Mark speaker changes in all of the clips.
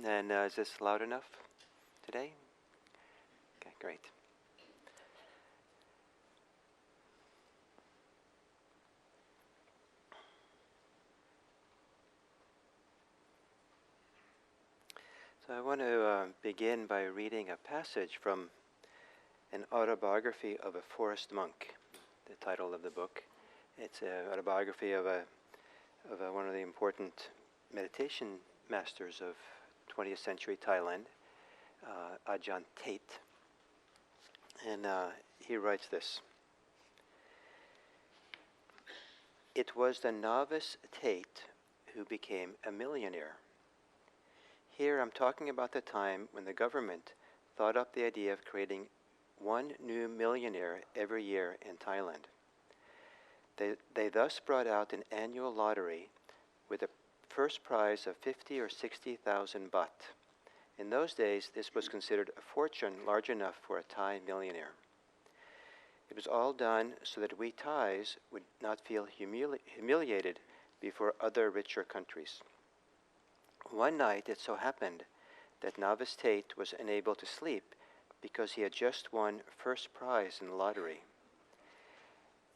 Speaker 1: And is this loud enough today? Okay, great. So I want to begin by reading a passage from an autobiography of a forest monk, the title of the book. It's an autobiography of one of the important meditation masters of 20th century Thailand, Ajahn Tate. And he writes this. It was the novice Tate who became a millionaire. Here I'm talking about the time when the government thought up the idea of creating one new millionaire every year in Thailand. They thus brought out an annual lottery with a first prize of 50 or 60,000 baht. In those days, this was considered a fortune large enough for a Thai millionaire. It was all done so that we Thais would not feel humiliated before other richer countries. One night it so happened that novice Tate was unable to sleep because he had just won first prize in the lottery.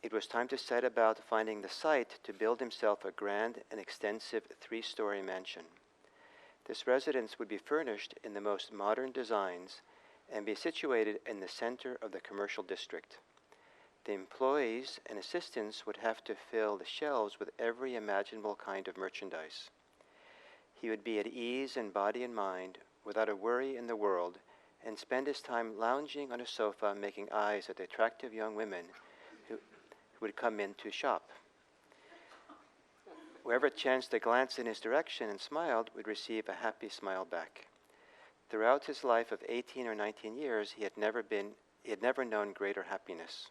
Speaker 1: It was time to set about finding the site to build himself a grand and extensive 3-story mansion. This residence would be furnished in the most modern designs and be situated in the center of the commercial district. The employees and assistants would have to fill the shelves with every imaginable kind of merchandise. He would be at ease in body and mind, without a worry in the world, and spend his time lounging on a sofa making eyes at the attractive young women who would come in to shop. Whoever chanced to glance in his direction and smiled would receive a happy smile back. Throughout his life of 18 or 19 years, he had never known greater happiness.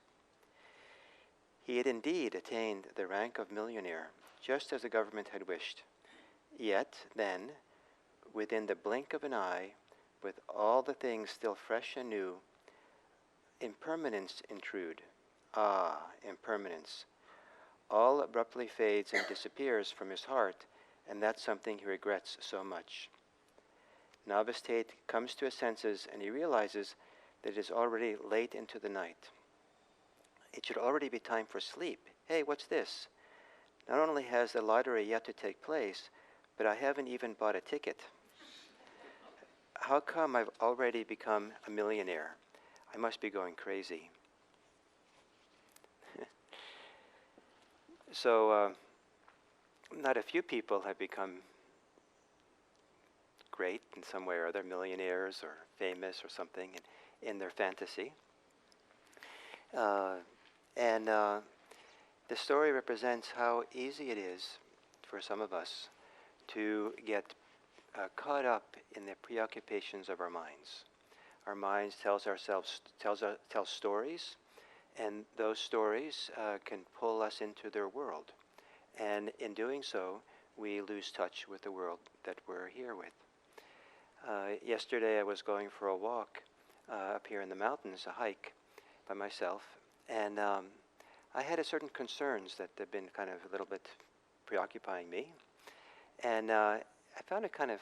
Speaker 1: He had indeed attained the rank of millionaire, just as the government had wished. Yet, then, within the blink of an eye, with all the things still fresh and new, impermanence intrude. Ah, impermanence. All abruptly fades and disappears from his heart, and that's something he regrets so much. Novice Tate comes to his senses, and he realizes that it is already late into the night. It should already be time for sleep. Hey, what's this? Not only has the lottery yet to take place, but I haven't even bought a ticket. How come I've already become a millionaire? I must be going crazy. So, not a few people have become great in some way or other, millionaires or famous or something in their fantasy. And the story represents how easy it is for some of us to get caught up in the preoccupations of our minds. Our minds tell stories, and those stories can pull us into their world. And in doing so, we lose touch with the world that we're here with. Yesterday I was going for a walk up here in the mountains, a hike by myself, and I had certain concerns that have been kind of a little bit preoccupying me. And I found it kind of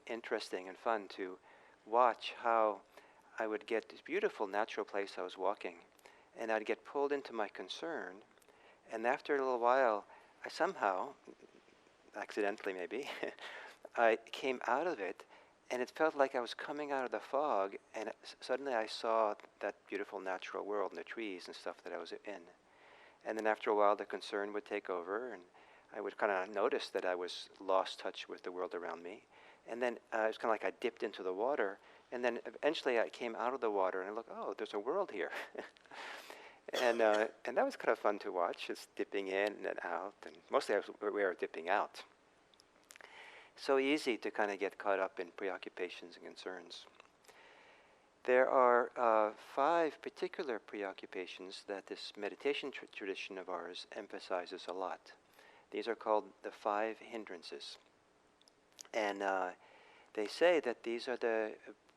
Speaker 1: interesting and fun to watch how I would get this beautiful natural place I was walking, and I'd get pulled into my concern, and after a little while, I somehow, accidentally maybe, I came out of it, and it felt like I was coming out of the fog, and suddenly I saw that beautiful natural world and the trees and stuff that I was in. And then after a while, the concern would take over, and I would kind of notice that I was lost touch with the world around me. And then it was kind of like I dipped into the water, and then eventually I came out of the water, and I looked, oh, there's a world here. And that was kind of fun to watch, just dipping in and out, and mostly I was aware of dipping out. So easy to kind of get caught up in preoccupations and concerns. There are 5 particular preoccupations that this meditation tradition of ours emphasizes a lot. These are called the 5 hindrances. And they say that these are the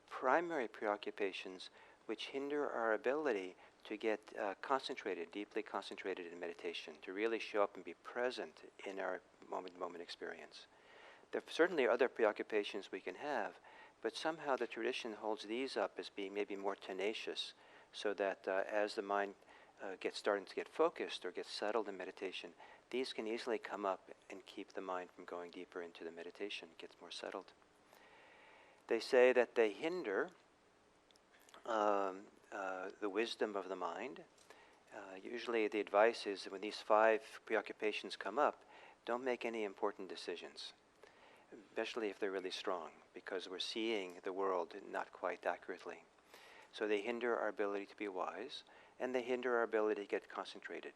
Speaker 1: primary preoccupations which hinder our ability to get concentrated, deeply concentrated in meditation, to really show up and be present in our moment-to-moment experience. There certainly are other preoccupations we can have, but somehow the tradition holds these up as being maybe more tenacious, so that as the mind gets starting to get focused or gets settled in meditation, these can easily come up and keep the mind from going deeper into the meditation, gets more settled. They say that they hinder the wisdom of the mind. Usually the advice is when these 5 preoccupations come up, don't make any important decisions, especially if they're really strong, because we're seeing the world not quite accurately. So they hinder our ability to be wise, and they hinder our ability to get concentrated.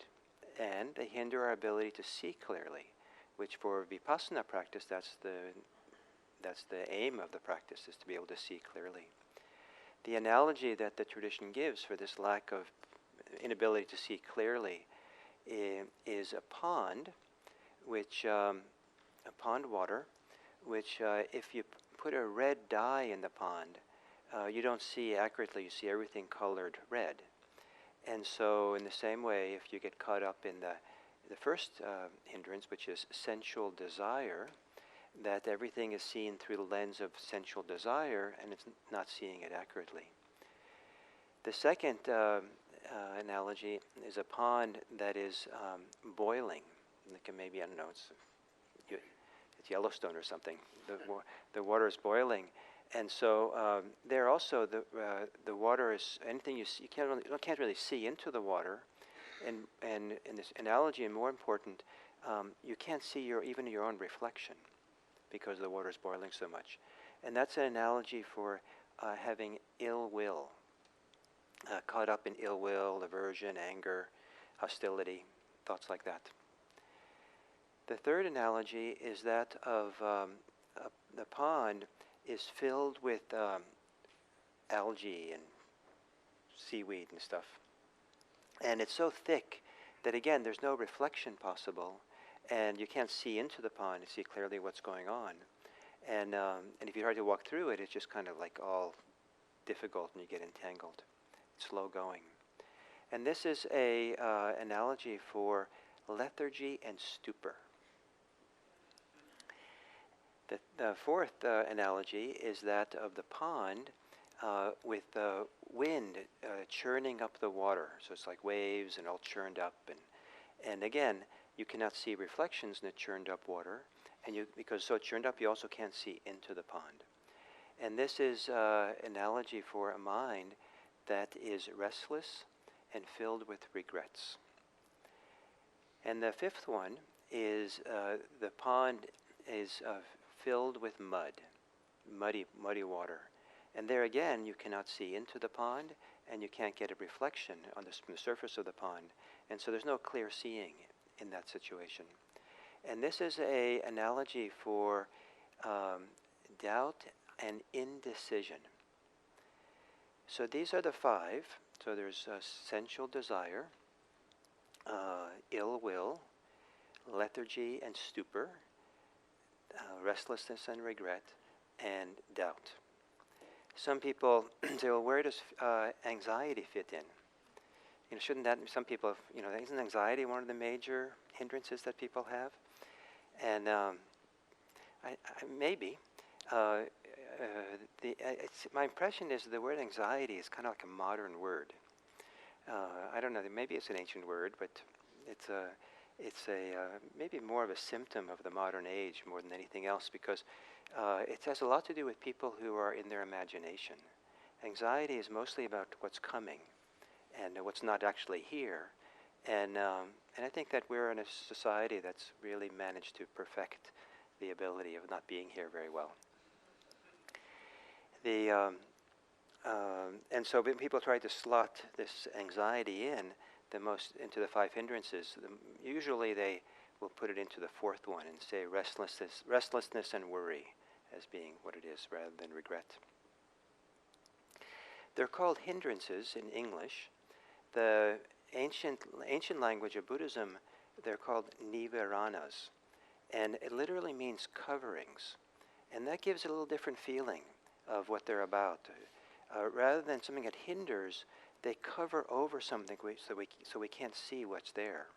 Speaker 1: And they hinder our ability to see clearly, which for vipassana practice, that's the aim of the practice, is to be able to see clearly. The analogy that the tradition gives for this lack of inability to see clearly is a pond, which a pond water, which if you put a red dye in the pond, you don't see accurately. You see everything colored red. And so in the same way, if you get caught up in the first hindrance, which is sensual desire, that everything is seen through the lens of sensual desire, and it's not seeing it accurately. The second analogy is a pond that is boiling. Like maybe, I don't know, it's Yellowstone or something. The water is boiling. And so there also the water is anything you see, you can't really see into the water, and in this analogy, and more important, you can't see even your own reflection because the water is boiling so much, and that's an analogy for having ill will, caught up in ill will, aversion, anger, hostility, thoughts like that. The third analogy is that of the pond is filled with algae and seaweed and stuff. And it's so thick that, again, there's no reflection possible, and you can't see into the pond to see clearly what's going on. And if you try to walk through it, it's just kind of like all difficult and you get entangled. It's slow going. And this is a analogy for lethargy and stupor. The fourth analogy is that of the pond with the wind churning up the water. So it's like waves and all churned up. And again, you cannot see reflections in the churned up water. And because it's so churned up, you also can't see into the pond. And this is analogy for a mind that is restless and filled with regrets. And the fifth one is the pond is filled with muddy water. And there again, you cannot see into the pond, and you can't get a reflection on the surface of the pond. And so there's no clear seeing in that situation. And this is an analogy for doubt and indecision. So these are the 5. So there's sensual desire, ill will, lethargy and stupor, restlessness and regret, and doubt. Some people say, well, where does anxiety fit in? Shouldn't that, some people, isn't anxiety one of the major hindrances that people have? And maybe. My impression is the word anxiety is kind of like a modern word. I don't know, maybe it's an ancient word, but it's maybe more of a symptom of the modern age more than anything else, because it has a lot to do with people who are in their imagination. Anxiety is mostly about what's coming and what's not actually here. And I think that we're in a society that's really managed to perfect the ability of not being here very well. And so when people try to slot this anxiety into the 5 hindrances, usually they will put it into the 4th one and say restlessness and worry as being what it is rather than regret. They're called hindrances in English. The ancient language of Buddhism, they're called nivaranas, and it literally means coverings, and that gives a little different feeling of what they're about. Rather than something that hinders, they cover over something so we can't see what's there.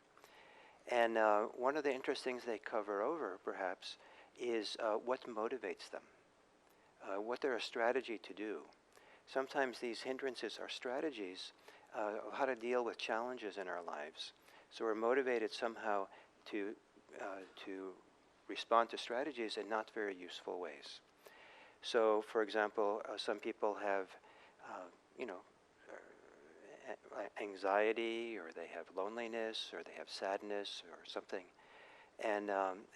Speaker 1: And one of the interesting things they cover over, perhaps, is what motivates them, what they're a strategy to do. Sometimes these hindrances are strategies of how to deal with challenges in our lives. So we're motivated somehow to respond to strategies in not very useful ways. So, for example, some people have, you know, anxiety, or they have loneliness, or they have sadness, or something, and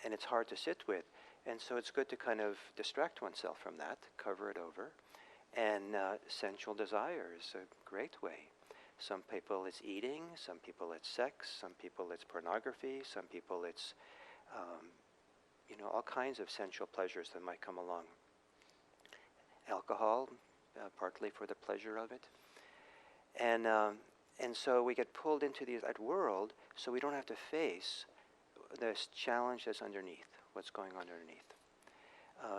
Speaker 1: it's hard to sit with. And so it's good to kind of distract oneself from that, cover it over. And sensual desire is a great way. Some people it's eating, some people it's sex, some people it's pornography, some people it's, all kinds of sensual pleasures that might come along. Alcohol, partly for the pleasure of it. And so we get pulled into that world, so we don't have to face this challenge that's underneath, what's going on underneath.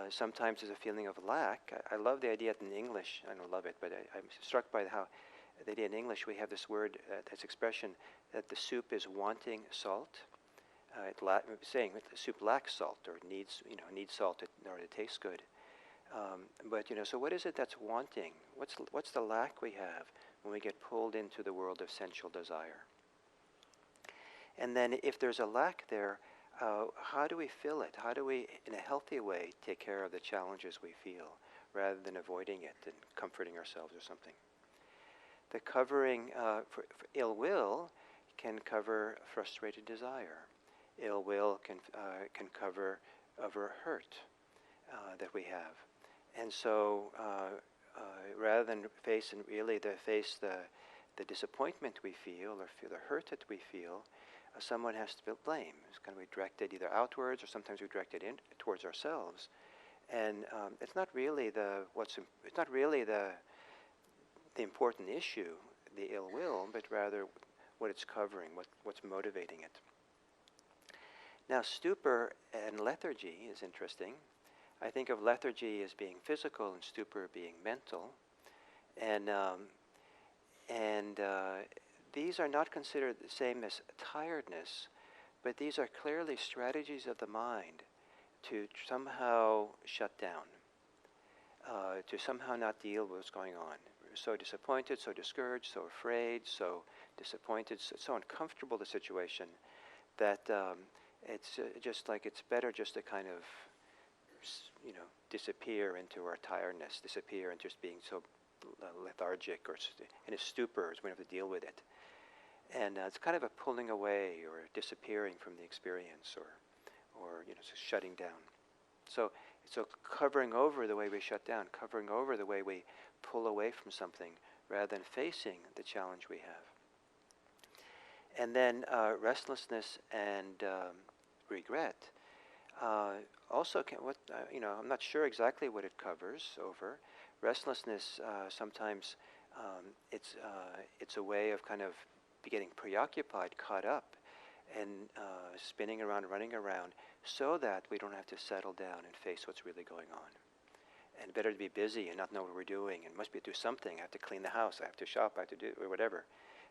Speaker 1: Sometimes there's a feeling of lack. I love the idea in English. I don't love it, but I'm struck by how the idea in English we have this word, this expression, that the soup is wanting salt. Saying that the soup lacks salt, or needs salt in order to taste good. But so what is it that's wanting? What's the lack we have when we get pulled into the world of sensual desire? And then if there's a lack there, how do we fill it? How do we, in a healthy way, take care of the challenges we feel, rather than avoiding it and comforting ourselves or something? The covering for ill will can cover frustrated desire. Ill will can cover over hurt that we have. And so rather than face the disappointment we feel, or feel the hurt that we feel, someone has to blame. It's going to be directed either outwards, or sometimes we direct it towards ourselves. And it's not really the important issue, the ill will, but rather what it's covering, what's motivating it. Now, stupor and lethargy is interesting. I think of lethargy as being physical and stupor being mental. And these are not considered the same as tiredness, but these are clearly strategies of the mind to somehow shut down, to somehow not deal with what's going on. We're so disappointed, so discouraged, so afraid, so disappointed, so uncomfortable the situation that it's just like it's better just to kind of, disappear into our tiredness, disappear into just being so lethargic or in a stupor, as we have to deal with it. And it's kind of a pulling away or disappearing from the experience, or shutting down. So covering over the way we shut down, covering over the way we pull away from something, rather than facing the challenge we have. And then restlessness and regret also I'm not sure exactly what it covers over. Restlessness sometimes it's a way of kind of getting preoccupied, caught up, and spinning around, running around, so that we don't have to settle down and face what's really going on. And better to be busy and not know what we're doing, and must be do something. I have to clean the house, I have to shop, I have to do or whatever.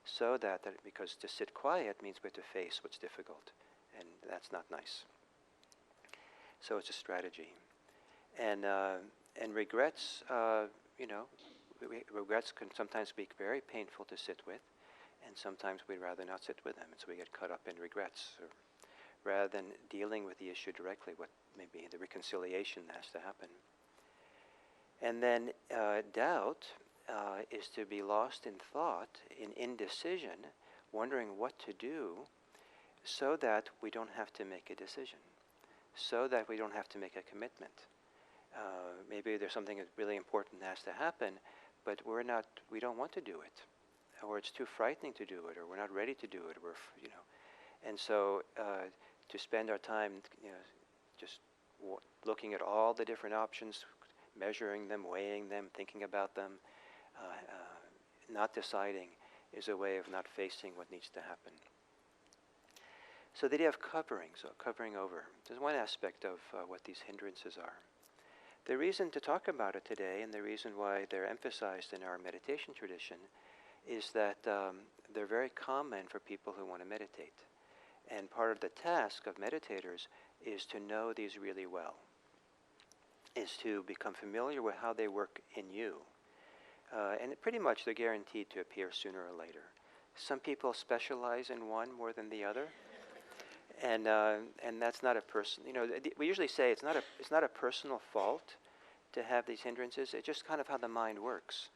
Speaker 1: So that because to sit quiet means we have to face what's difficult, and that's not nice. So it's a strategy. And regrets, regrets can sometimes be very painful to sit with, and sometimes we'd rather not sit with them, and so we get caught up in regrets, rather than dealing with the issue directly, what maybe the reconciliation that has to happen. And then doubt is to be lost in thought, in indecision, wondering what to do, so that we don't have to make a decision, so that we don't have to make a commitment. Maybe there's something that's really important that has to happen, but we don't want to do it, or it's too frightening to do it, or we're not ready to do it. And so to spend our time, just looking at all the different options, measuring them, weighing them, thinking about them, not deciding, is a way of not facing what needs to happen. So the idea of covering, so covering over, is one aspect of what these hindrances are. The reason to talk about it today, and the reason why they're emphasized in our meditation tradition, is that they're very common for people who want to meditate. And part of the task of meditators is to know these really well, is to become familiar with how they work in you. And pretty much they're guaranteed to appear sooner or later. Some people specialize in one more than the other, and that's not a person. We usually say it's not a personal fault to have these hindrances. It's just kind of how the mind works.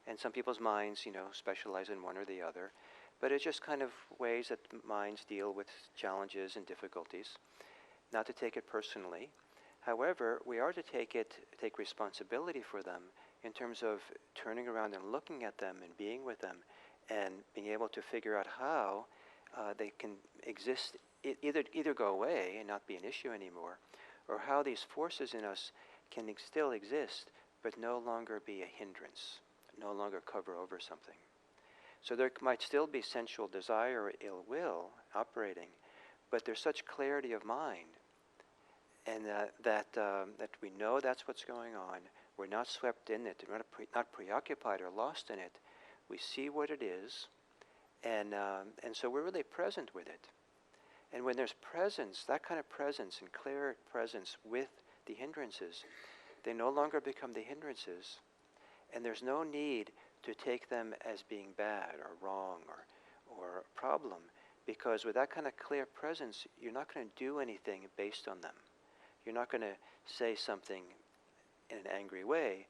Speaker 1: And some people's minds, specialize in one or the other. But it's just kind of ways that minds deal with challenges and difficulties. Not to take it personally. However, we are to take responsibility for them in terms of turning around and looking at them and being with them and being able to figure out how they can exist, either go away and not be an issue anymore, or how these forces in us can still exist but no longer be a hindrance, no longer cover over something. So there might still be sensual desire or ill will operating, but there's such clarity of mind, and that we know that's what's going on. We're not swept in it. We're not preoccupied or lost in it. We see what it is, and so we're really present with it. And when there's presence, that kind of presence and clear presence with the hindrances, they no longer become the hindrances, and there's no need to take them as being bad or wrong or a problem, because with that kind of clear presence, you're not going to do anything based on them. You're not going to say something in an angry way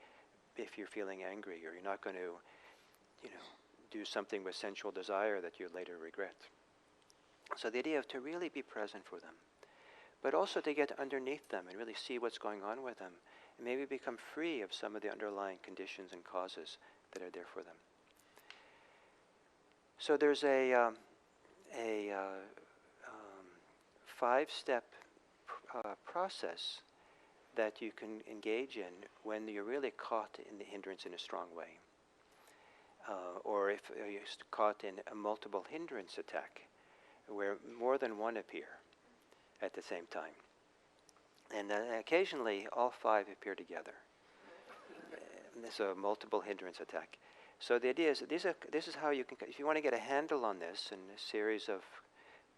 Speaker 1: if you're feeling angry, or you're not going to, do something with sensual desire that you later regret. So the idea of to really be present for them, but also to get underneath them and really see what's going on with them, and maybe become free of some of the underlying conditions and causes that are there for them. So there's a 5-step process that you can engage in when you're really caught in the hindrance in a strong way. Or if you're caught in a multiple hindrance attack, where more than one appear at the same time. And occasionally all 5 appear together. This is a multiple hindrance attack. So the idea is this is how you can, if you want to get a handle on this, and a series of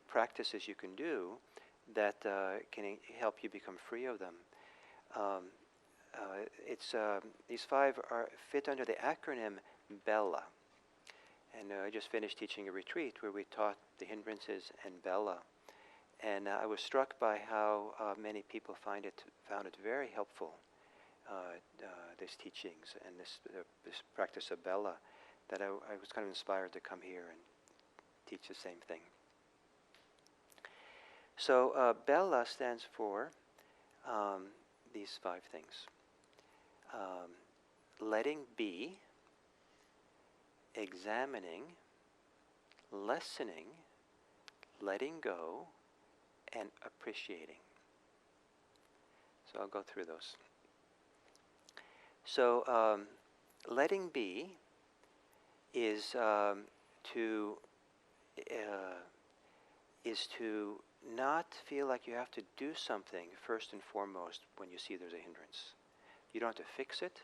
Speaker 1: practices you can do that can help you become free of them. These 5 fit under the acronym BELLA. And I just finished teaching a retreat where we taught the hindrances and BELLA. And I was struck by how many people found it very helpful, these teachings and this practice of BELLA, that I was kind of inspired to come here and teach the same thing. So BELLA stands for these 5 things. Letting be, examining, lessening, letting go, and appreciating. So I'll go through those. So letting be is to not feel like you have to do something first and foremost when you see there's a hindrance. You don't have to fix it.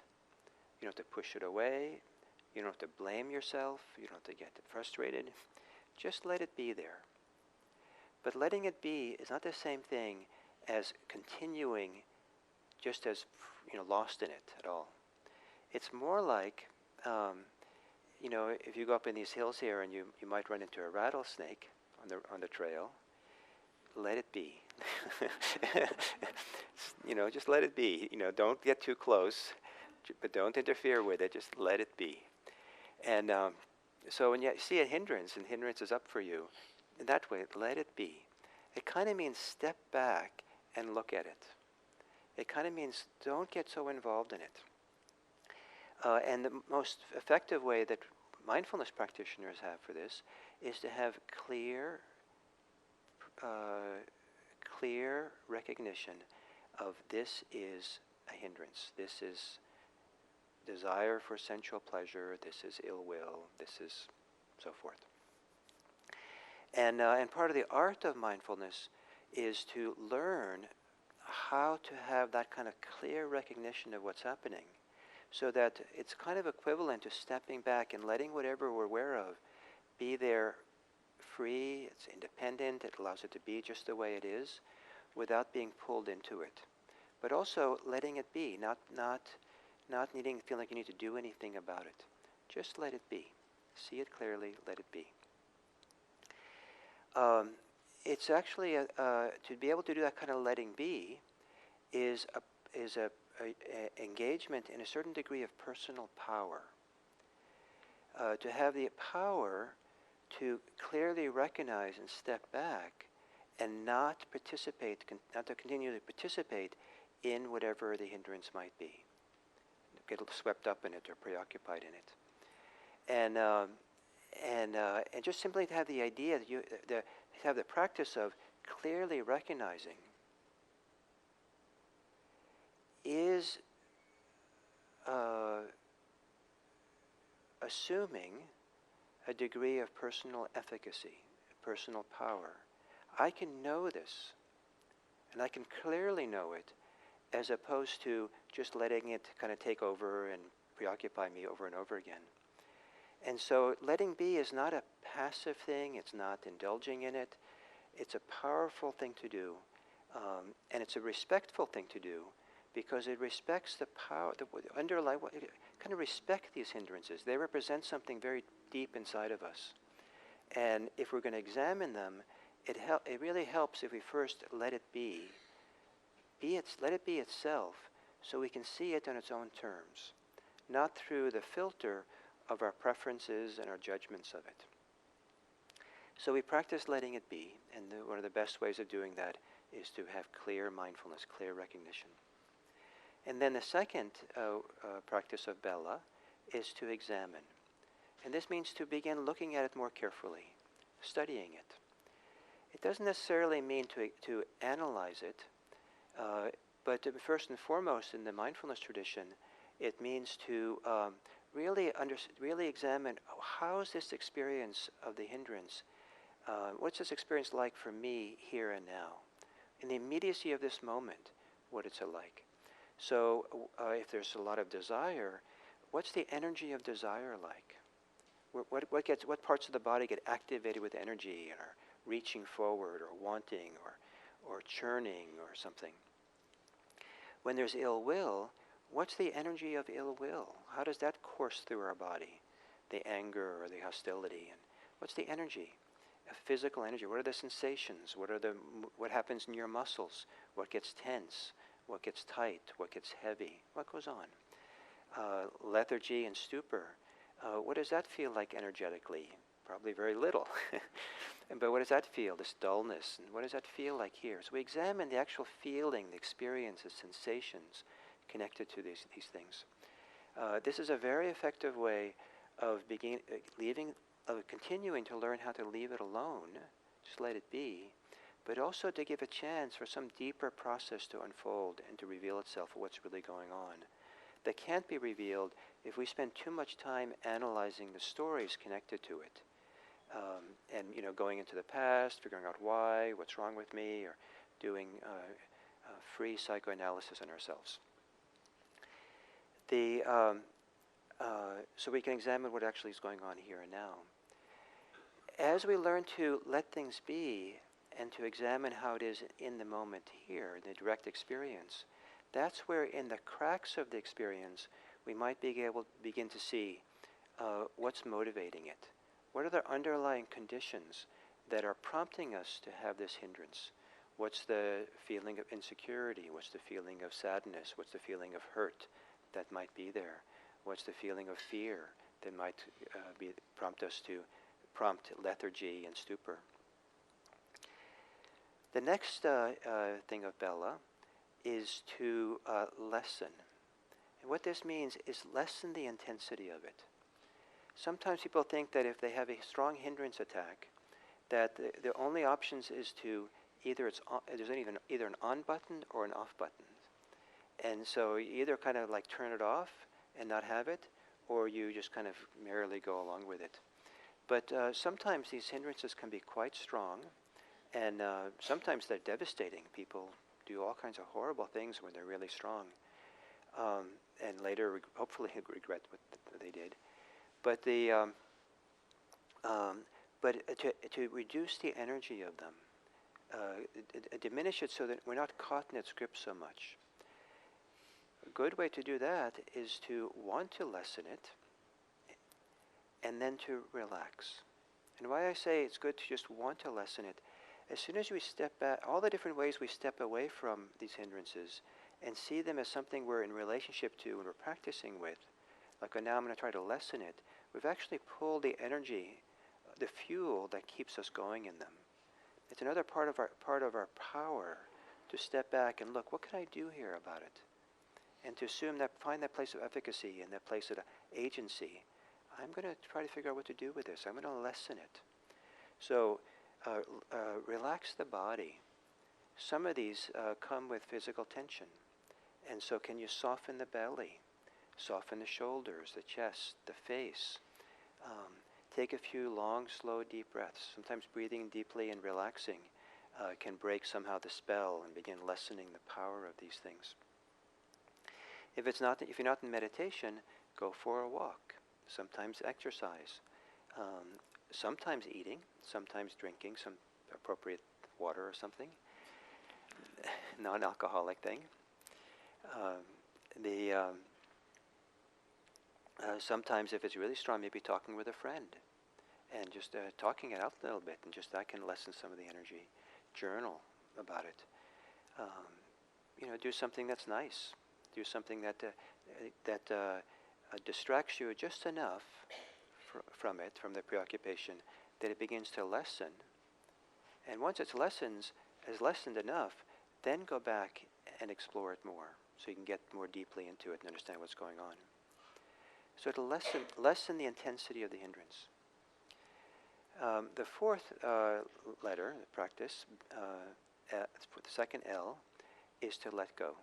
Speaker 1: You don't have to push it away. You don't have to blame yourself. You don't have to get frustrated. Just let it be there. But letting it be is not the same thing as continuing just as lost in it at all. It's more like, if you go up in these hills here and you might run into a rattlesnake on the trail, let it be. Just let it be. Don't get too close, but don't interfere with it. Just let it be. And so when you see a hindrance, and hindrance is up for you, in that way, let it be. It kind of means step back and look at it. It kind of means don't get so involved in it. And the most effective way that mindfulness practitioners have for this is to have clear recognition of this is a hindrance. This is desire for sensual pleasure. This is ill will. This is so forth. And part of the art of mindfulness is to learn how to have that kind of clear recognition of what's happening, so that it's kind of equivalent to stepping back and letting whatever we're aware of be there free, it's independent, it allows it to be just the way it is, without being pulled into it. But also letting it be, not needing to feel like you need to do anything about it. Just let it be. See it clearly, let it be. It's actually, to be able to do that kind of letting be is a engagement in a certain degree of personal power. To have the power to clearly recognize and step back and not to continue to participate in whatever the hindrance might be. Get swept up in it or preoccupied in it. And just simply to have the idea that have the practice of clearly recognizing is assuming a degree of personal efficacy, personal power. I can know this, and I can clearly know it, as opposed to just letting it kind of take over and preoccupy me over and over again. And so letting be is not a passive thing, it's not indulging in it, it's a powerful thing to do, and it's a respectful thing to do, because it respects the power, the underlying, kind of respect these hindrances. They represent something very deep inside of us. And if we're going to examine them, it really helps if we first let it be. Let it be itself, so we can see it on its own terms, not through the filter of our preferences and our judgments of it. So we practice letting it be, and one of the best ways of doing that is to have clear mindfulness, clear recognition. And then the second practice of Bella is to examine. And this means to begin looking at it more carefully, studying it. It doesn't necessarily mean to analyze it, but first and foremost in the mindfulness tradition, it means to really examine, how is this experience of the hindrance, what's this experience like for me here and now? In the immediacy of this moment, what it's like? So if there's a lot of desire, what's the energy of desire like? What parts of the body get activated with energy and are reaching forward or wanting or churning or something? When there's ill will, what's the energy of ill will? How does that course through our body? The anger or the hostility, and what's the energy? A physical energy. What are the sensations? What happens in your muscles? What gets tense? What gets tight? What gets heavy? What goes on? Lethargy and stupor. What does that feel like energetically? Probably very little. But what does that feel? This dullness. And what does that feel like here? So we examine the actual feeling, the experiences, sensations connected to these things. This is a very effective way of continuing to learn how to leave it alone, just let it be, but also to give a chance for some deeper process to unfold and to reveal itself, what's really going on. That can't be revealed if we spend too much time analyzing the stories connected to it. And going into the past, figuring out why, what's wrong with me, or doing free psychoanalysis on ourselves. So we can examine what actually is going on here and now. As we learn to let things be and to examine how it is in the moment here, in the direct experience, that's where in the cracks of the experience we might be able to begin to see what's motivating it. What are the underlying conditions that are prompting us to have this hindrance? What's the feeling of insecurity? What's the feeling of sadness? What's the feeling of hurt that might be there? What's the feeling of fear that might prompt lethargy and stupor? The next thing of Bella is to lessen. And what this means is lessen the intensity of it. Sometimes people think that if they have a strong hindrance attack, that the only options is to there's either an on button or an off button. And so you either kind of like turn it off and not have it, or you just kind of merrily go along with it. But sometimes these hindrances can be quite strong, and sometimes they're devastating. People do all kinds of horrible things when they're really strong, and later hopefully regret what they did. But to reduce the energy of them, diminish it so that we're not caught in its grip so much. A good way to do that is to want to lessen it and then to relax. And why I say it's good to just want to lessen it, as soon as we step back, all the different ways we step away from these hindrances and see them as something we're in relationship to and we're practicing with, like now I'm going to try to lessen it, we've actually pulled the energy, the fuel that keeps us going in them. It's another part of our power to step back and look, what can I do here about it? And to assume that, find that place of efficacy and that place of agency. I'm going to try to figure out what to do with this. I'm going to lessen it. So relax the body. Some of these come with physical tension. And so can you soften the belly, soften the shoulders, the chest, the face. Take a few long, slow, deep breaths. Sometimes breathing deeply and relaxing can break somehow the spell and begin lessening the power of these things. If you're not in meditation, go for a walk. Sometimes exercise. Sometimes eating. Sometimes drinking some appropriate water or something. Non-alcoholic thing. Sometimes if it's really strong, maybe talking with a friend and just talking it out a little bit, and just that can lessen some of the energy. Journal about it. Do something that's nice. Do something that distracts you just enough from the preoccupation, that it begins to lessen. And once it's lessened enough, then go back and explore it more, so you can get more deeply into it and understand what's going on. So to lessen the intensity of the hindrance. The fourth letter, the practice, the second L, is to let go.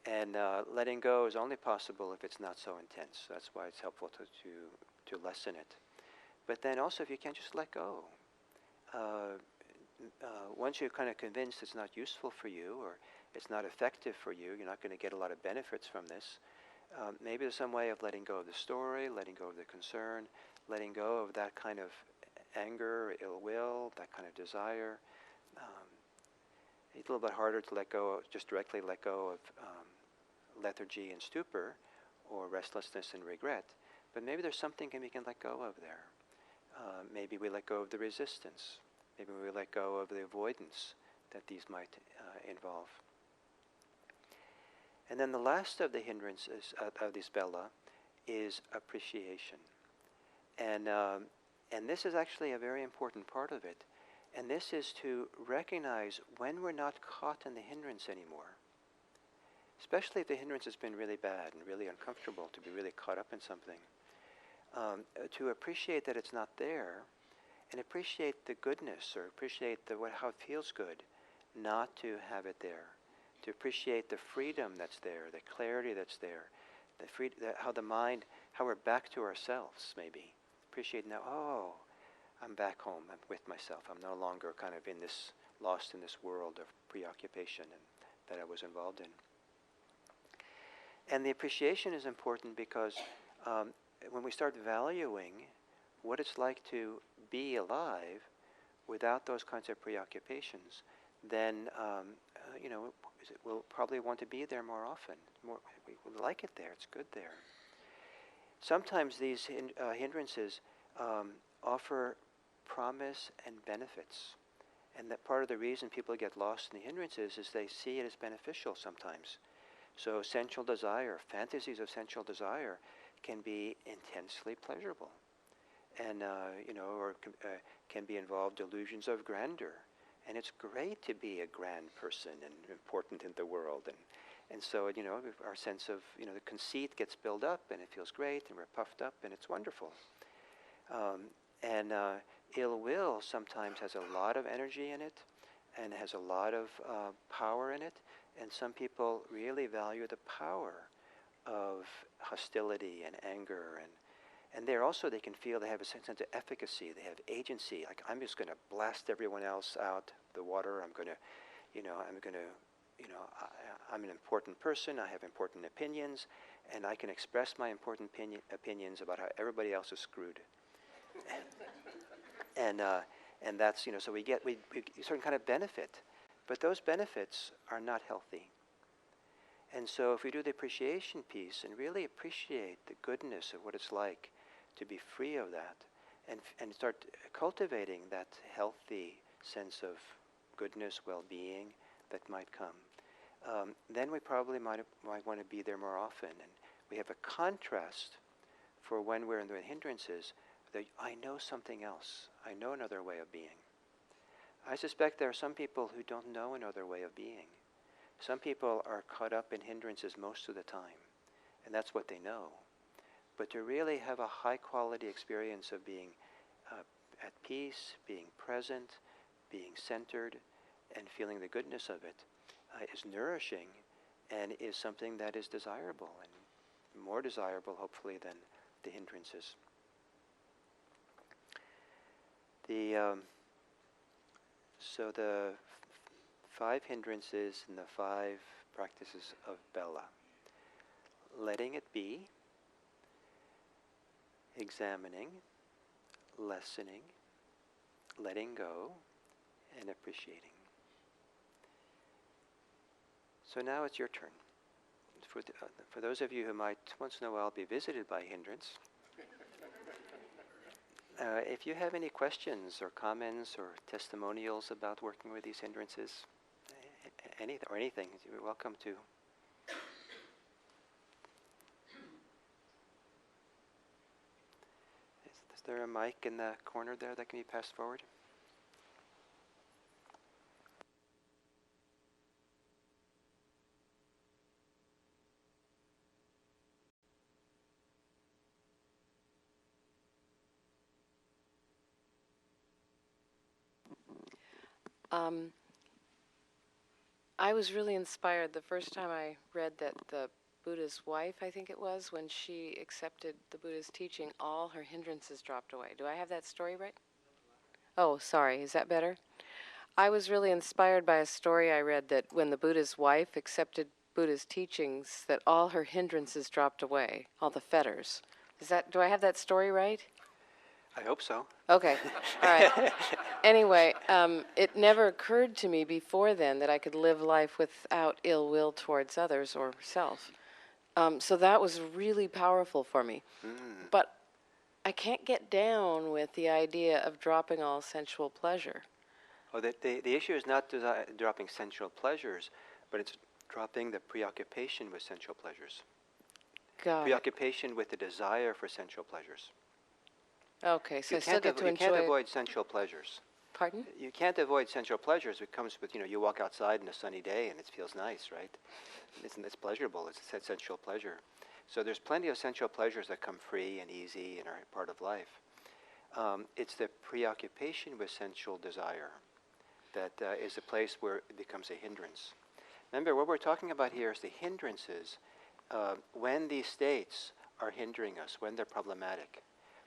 Speaker 1: And letting go is only possible if it's not so intense. That's why it's helpful to lessen it. But then also, if you can't, just let go. Once you're kind of convinced it's not useful for you, or it's not effective for you, you're not going to get a lot of benefits from this, maybe there's some way of letting go of the story, letting go of the concern, letting go of that kind of anger, ill will, that kind of desire. It's a little bit harder to let go, just directly let go of lethargy and stupor, or restlessness and regret. But maybe there's something we can let go of there. Maybe we let go of the resistance. Maybe we let go of the avoidance that these might involve. And then the last of the hindrances of this bella is appreciation. And this is actually a very important part of it. And this is to recognize when we're not caught in the hindrance anymore. Especially if the hindrance has been really bad and really uncomfortable, to be really caught up in something. To appreciate that it's not there, and appreciate the goodness, or appreciate how it feels good not to have it there. To appreciate the freedom that's there, the clarity that's there, how the mind, how we're back to ourselves, maybe. Appreciate now, I'm back home, I'm with myself. I'm no longer kind of lost in this world of preoccupation that I was involved in. And the appreciation is important because when we start valuing what it's like to be alive without those kinds of preoccupations, then we'll probably want to be there more often. We like it there. It's good there. Sometimes these hindrances offer promise and benefits. And that part of the reason people get lost in the hindrances is they see it as beneficial sometimes. So sensual desire, fantasies of sensual desire can be intensely pleasurable. And, or can be involved delusions of grandeur. And it's great to be a grand person and important in the world. And so, our sense of, the conceit gets built up, and it feels great, and we're puffed up, and it's wonderful. And ill will sometimes has a lot of energy in it, and has a lot of power in it. And some people really value the power of hostility and anger, and there also they can feel they have a sense of efficacy, they have agency. Like, I'm just going to blast everyone else out the water. I'm an important person. I have important opinions, and I can express my important opinions about how everybody else is screwed. And that's, so we get a certain kind of benefit, but those benefits are not healthy. And so if we do the appreciation piece and really appreciate the goodness of what it's like to be free of that, and start cultivating that healthy sense of goodness, well-being that might come, then we probably might want to be there more often. And we have a contrast for when we're in the hindrances, that I know something else. I know another way of being. I suspect there are some people who don't know another way of being. Some people are caught up in hindrances most of the time, and that's what they know. But to really have a high-quality experience of being at peace, being present, being centered, and feeling the goodness of it is nourishing and is something that is desirable, and more desirable, hopefully, than the hindrances. So the 5 hindrances and the 5 practices of Bella. Letting it be, examining, lessening, letting go, and appreciating. So now it's your turn. For those of you who might once in a while be visited by hindrance, if you have any questions or comments or testimonials about working with these hindrances, anything, you're welcome to. Is there a mic in the corner there that can be passed forward?
Speaker 2: I was really inspired the first time I read that the Buddha's wife, I think it was, when she accepted the Buddha's teaching, all her hindrances dropped away. Do I have that story right? Oh, sorry. Is that better? I was really inspired by a story I read that when the Buddha's wife accepted Buddha's teachings, that all her hindrances dropped away, all the fetters. Do I have that story right?
Speaker 1: I hope so.
Speaker 2: Okay, all right. Anyway, it never occurred to me before then that I could live life without ill will towards others or self. So that was really powerful for me. But I can't get down with the idea of dropping all sensual pleasure.
Speaker 1: Oh, the issue is not dropping sensual pleasures, but it's dropping the preoccupation with sensual pleasures. Preoccupation with the desire for sensual pleasures.
Speaker 2: Okay, so I still get to enjoy.
Speaker 1: You can't avoid sensual pleasures.
Speaker 2: Pardon?
Speaker 1: You can't avoid sensual pleasures. It comes with, you walk outside on a sunny day and it feels nice, right? It's pleasurable. It's a sensual pleasure. So there's plenty of sensual pleasures that come free and easy and are part of life. It's the preoccupation with sensual desire that is a place where it becomes a hindrance. Remember, what we're talking about here is the hindrances when these states are hindering us, when they're problematic.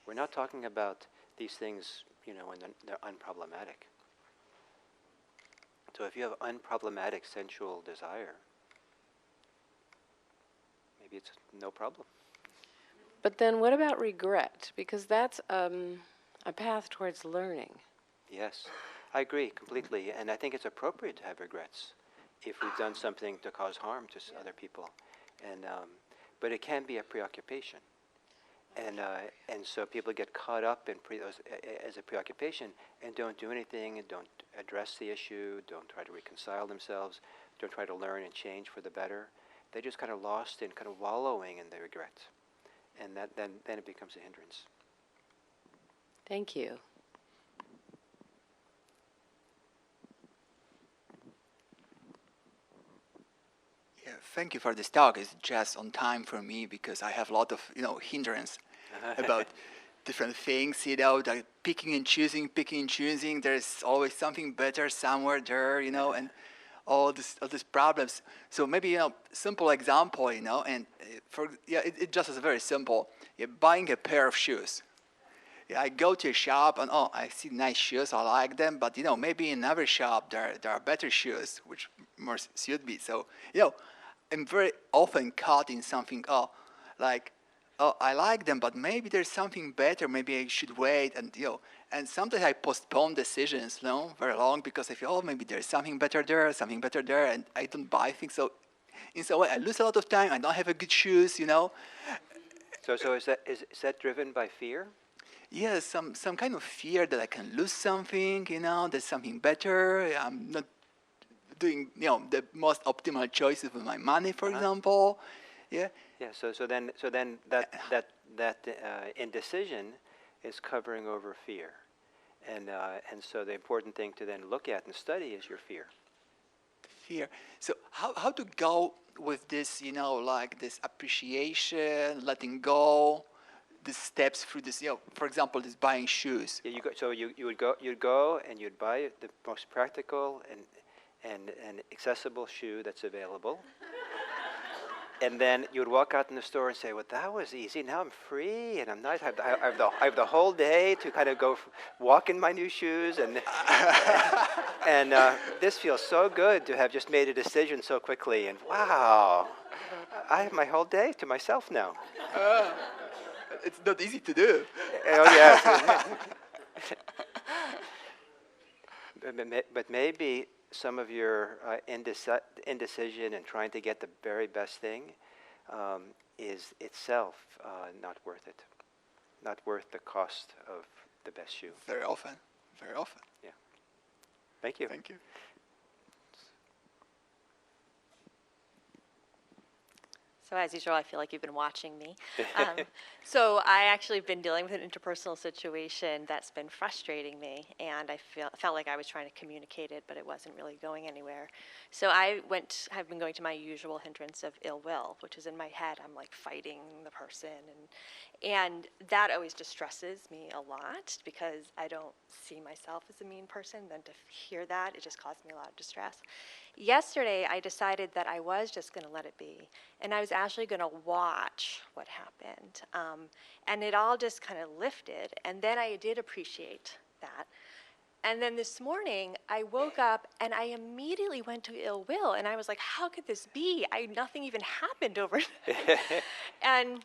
Speaker 1: We're not talking about these things, when they're unproblematic. So if you have unproblematic sensual desire, maybe it's no problem.
Speaker 2: But then what about regret? Because that's a path towards learning.
Speaker 1: Yes, I agree completely. And I think it's appropriate to have regrets if we've done something to cause harm to other people. But it can be a preoccupation. And so people get caught up in as a preoccupation and don't do anything and don't address the issue, don't try to reconcile themselves, don't try to learn and change for the better. They're just kind of lost in kind of wallowing in the regret. And then it becomes a hindrance.
Speaker 2: Thank you.
Speaker 3: Yeah, thank you for this talk. It's just on time for me because I have a lot of, hindrance about different things, like picking and choosing. There's always something better somewhere there, and all these problems. So maybe, simple example, and it just is very simple. You're buying a pair of shoes. I go to a shop and I see nice shoes, I like them, but maybe in another shop there are better shoes which more suit me. So I'm very often caught in something like oh, I like them, but maybe there's something better. Maybe I should wait, and and sometimes I postpone decisions, very long because I feel, oh, maybe there's something better there, and I don't buy things. So in some way, I lose a lot of time. I don't have a good shoes.
Speaker 1: So is that driven by fear?
Speaker 3: Yeah, some kind of fear that I can lose something. There's something better. I'm not doing the most optimal choices with my money, for example. Yeah.
Speaker 1: Yeah. So then that indecision is covering over fear, and so the important thing to then look at and study is your fear.
Speaker 3: Fear. So how to go with this, like this appreciation, letting go, the steps through this, for example, this buying shoes.
Speaker 1: Yeah, you'd go and you'd buy the most practical and accessible shoe that's available. And then you'd walk out in the store and say, "Well, that was easy. Now I'm free, and I'm nice. I have the whole day to kind of go walk in my new shoes, and this feels so good to have just made a decision so quickly. And wow, I have my whole day to myself now."
Speaker 3: It's not easy to do.
Speaker 1: Oh yes. But maybe some of your indecision and trying to get the very best thing is itself not worth it, not worth the cost of the best shoe.
Speaker 3: Very often.
Speaker 1: Yeah. Thank you.
Speaker 3: Thank you.
Speaker 4: So as usual, I feel like you've been watching me. So I actually have been dealing with an interpersonal situation that's been frustrating me, and I felt like I was trying to communicate it, but it wasn't really going anywhere. So I've been going to my usual hindrance of ill will, which is in my head. I'm like fighting the person, and that always distresses me a lot because I don't see myself as a mean person. Then to hear that, it just caused me a lot of distress. Yesterday, I decided that I was just going to let it be, and I was actually going to watch what happened, and it all just kind of lifted, and then I did appreciate that. And then this morning, I woke up, and I immediately went to ill will, and I was like, how could this be? Nothing even happened overnight. And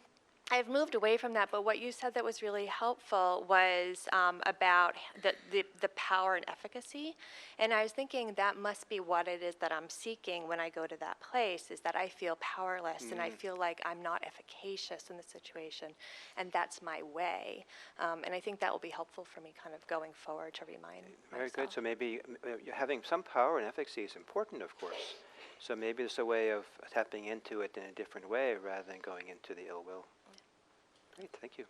Speaker 4: I've moved away from that, but what you said that was really helpful was about the power and efficacy. And I was thinking that must be what it is that I'm seeking when I go to that place, is that I feel powerless and I feel like I'm not efficacious in the situation, and that's my way. And I think that will be helpful for me kind of going forward to remind
Speaker 1: Very
Speaker 4: myself.
Speaker 1: good. So maybe having some power and efficacy is important, of course. So maybe there's a way of tapping into it in a different way rather than going into the ill will. Great, thank you.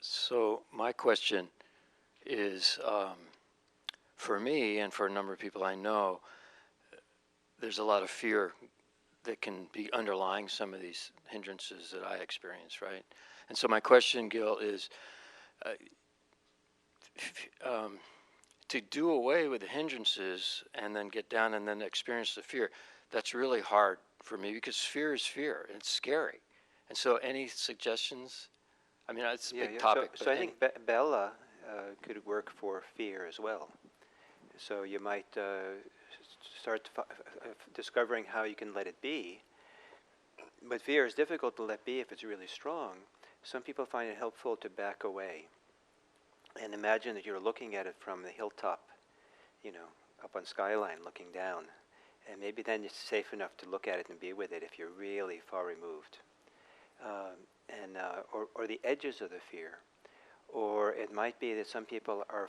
Speaker 5: So my question is, for me and for a number of people I know, there's a lot of fear that can be underlying some of these hindrances that I experience, right? And so my question, Gil, is to do away with the hindrances and then get down and then experience the fear, that's really hard for me because fear is fear. And it's scary. And so any suggestions? I mean, it's a big topic.
Speaker 1: So I think Bella could work for fear as well. So you might start discovering how you can let it be. But fear is difficult to let be if it's really strong. Some people find it helpful to back away. And imagine that you're looking at it from the hilltop, up on skyline, looking down. And maybe then it's safe enough to look at it and be with it if you're really far removed. Or the edges of the fear. Or it might be that some people are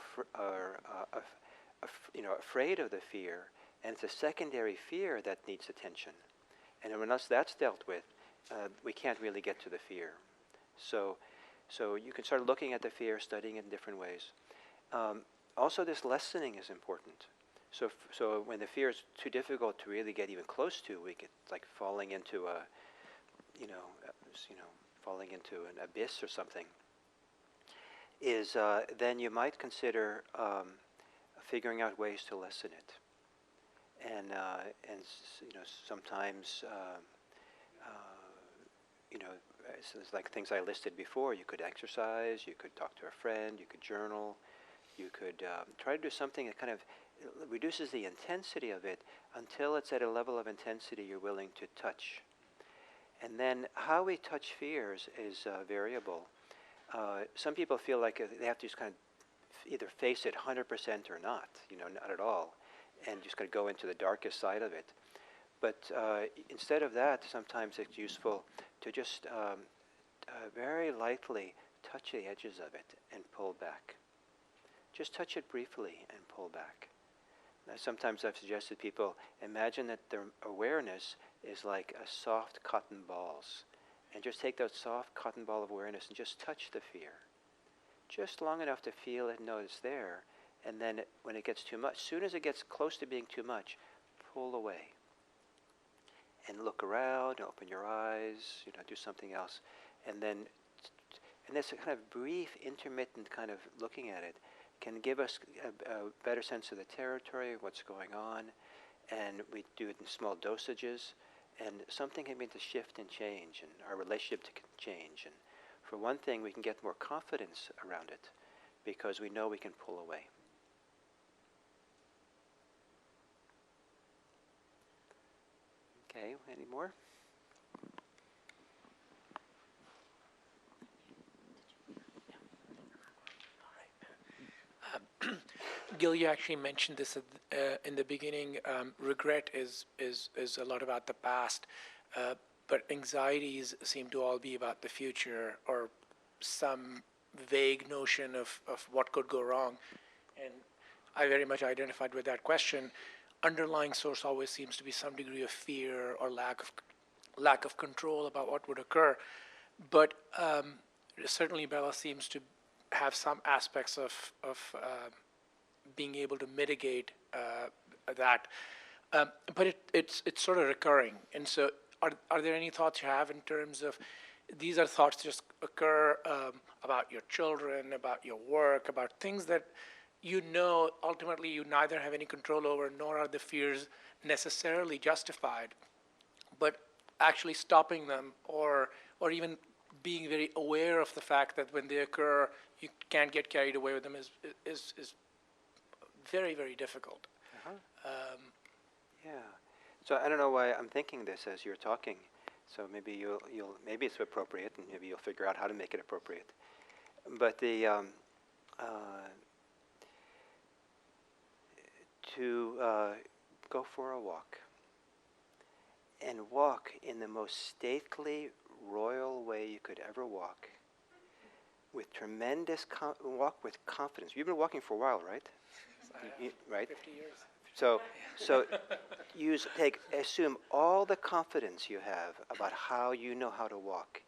Speaker 1: afraid of the fear, and it's a secondary fear that needs attention. And unless that's dealt with, we can't really get to the fear. So you can start looking at the fear, studying it in different ways. Also, this lessening is important. So when the fear is too difficult to really get even close to, we get like falling into falling into an abyss or something. Then you might consider figuring out ways to lessen it. And sometimes so it's like things I listed before. You could exercise, you could talk to a friend, you could journal, you could try to do something that kind of reduces the intensity of it until it's at a level of intensity you're willing to touch. And then how we touch fears is variable. Some people feel like they have to just kind of either face it 100% or not, not at all, and just kind of go into the darkest side of it. But instead of that, sometimes it's useful to just very lightly touch the edges of it and pull back. Just touch it briefly and pull back. Sometimes I've suggested people imagine that their awareness is like a soft cotton balls, and just take that soft cotton ball of awareness and just touch the fear. Just long enough to feel it and know it's there, and then when it gets too much, as soon as it gets close to being too much, pull away. And look around, open your eyes, do something else. And this kind of brief, intermittent kind of looking at it can give us a better sense of the territory, what's going on, and we do it in small dosages, and something can begin to shift and change, and our relationship can change. And for one thing, we can get more confidence around it because we know we can pull away. Okay, any more?
Speaker 6: Gil, you actually mentioned this in the beginning. Regret is a lot about the past, but anxieties seem to all be about the future or some vague notion of what could go wrong. And I very much identified with that question. Underlying source always seems to be some degree of fear or lack of control about what would occur. But certainly Bella seems to have some aspects of being able to mitigate that. But it's sort of recurring. And so are there any thoughts you have in terms of these are thoughts that just occur about your children, about your work, about things that ultimately you neither have any control over, nor are the fears necessarily justified, but actually stopping them or even being very aware of the fact that when they occur, you can't get carried away with them is very, very difficult.
Speaker 1: Yeah. So I don't know why I'm thinking this as you're talking. So maybe maybe it's appropriate, and maybe you'll figure out how to make it appropriate. But to go for a walk and walk in the most stately, royal way you could ever walk, with tremendous walk with confidence. You've been walking for a while, right? Right.
Speaker 6: 50 years.
Speaker 1: So assume all the confidence you have about how you know how to walk,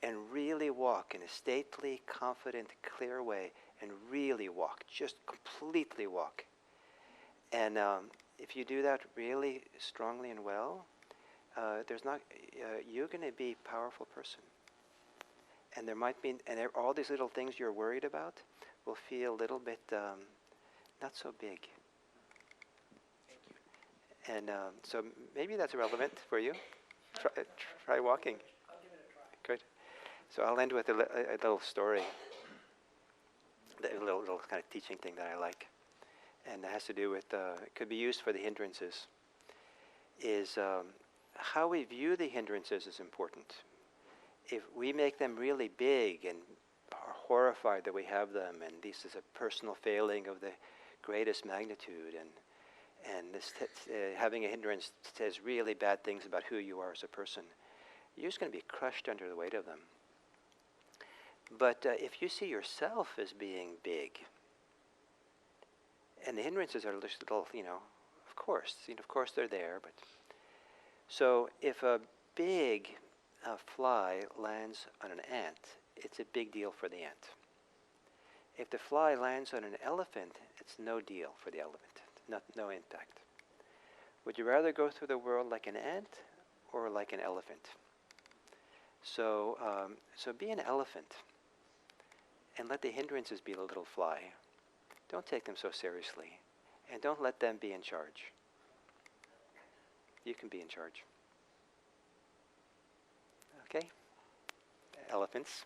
Speaker 1: and really walk in a stately, confident, clear way, and really walk, just completely walk. And if you do that really strongly and well, you're going to be a powerful person. And there might be, and all these little things you're worried about will feel a little bit not so big. And so maybe that's relevant for you. Try walking.
Speaker 6: I'll give it a try.
Speaker 1: Good. So I'll end with a little story, a little kind of teaching thing that I like. And it has to do with, it could be used for the hindrances, is how we view the hindrances is important. If we make them really big and are horrified that we have them, and this is a personal failing of the greatest magnitude, and this having a hindrance says really bad things about who you are as a person, you're just going to be crushed under the weight of them. But if you see yourself as being big, and the hindrances are just little, of course they're there, but so if a big fly lands on an ant, it's a big deal for the ant. If the fly lands on an elephant, it's no deal for the elephant, no impact. Would you rather go through the world like an ant or like an elephant? So be an elephant and let the hindrances be the little fly. Don't take them so seriously, and don't let them be in charge. You can be in charge. Okay? elephants.